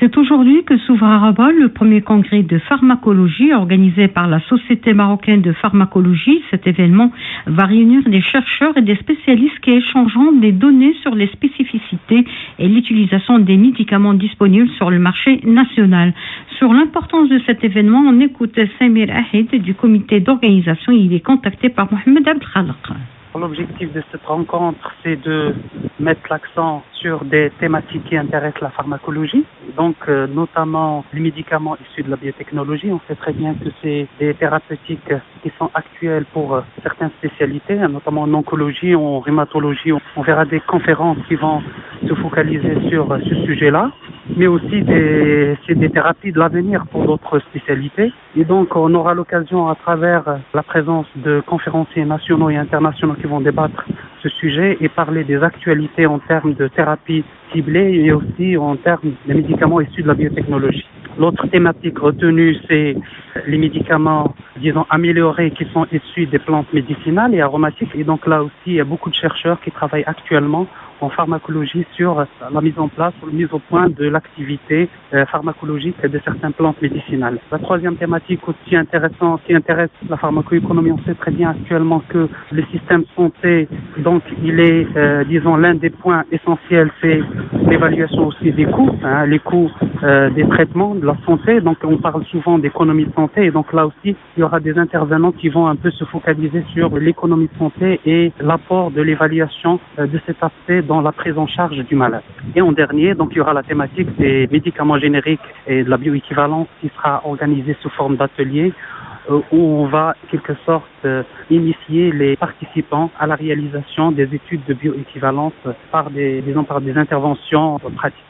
C'est aujourd'hui que s'ouvre à Rabat le premier congrès de pharmacologie organisé par la Société marocaine de pharmacologie. Cet événement va réunir des chercheurs et des spécialistes qui échangeront des données sur les spécificités et l'utilisation des médicaments disponibles sur le marché national. Sur l'importance de cet événement, on écoute Samir Ahid du comité d'organisation. Il est contacté par Mohamed Abdelkhalaq. L'objectif de cette rencontre, c'est de mettre l'accent sur des thématiques qui intéressent la pharmacologie, donc notamment les médicaments issus de la biotechnologie. On sait très bien que c'est des thérapeutiques qui sont actuelles pour certaines spécialités, notamment en oncologie, en rhumatologie. On verra des conférences qui vont se focaliser sur ce sujet-là, mais aussi c'est des thérapies de l'avenir pour d'autres spécialités. Et donc, on aura l'occasion, à travers la présence de conférenciers nationaux et internationaux qui vont débattre ce sujet et parler des actualités en termes de thérapie ciblée et aussi en termes de médicaments issus de la biotechnologie. L'autre thématique retenue, c'est les médicaments, disons, améliorés qui sont issus des plantes médicinales et aromatiques. Et donc là aussi, il y a beaucoup de chercheurs qui travaillent actuellement en pharmacologie sur la mise en place, sur la mise au point de l'activité pharmacologique de certaines plantes médicinales. La troisième thématique aussi intéressante qui intéresse la pharmacoéconomie, on sait très bien actuellement que le système de santé, donc il est, disons, l'un des points essentiels, c'est l'évaluation aussi des coûts, les coûts des traitements de la santé. Donc on parle souvent d'économie de santé et donc là aussi, il y aura des intervenants qui vont un peu se focaliser sur l'économie de santé et l'apport de l'évaluation de cet aspect dans la prise en charge du malade. Et en dernier, donc il y aura la thématique des médicaments génériques et de la bioéquivalence qui sera organisée sous forme d'atelier où on va, en quelque sorte, initier les participants à la réalisation des études de bioéquivalence par des interventions pratiques.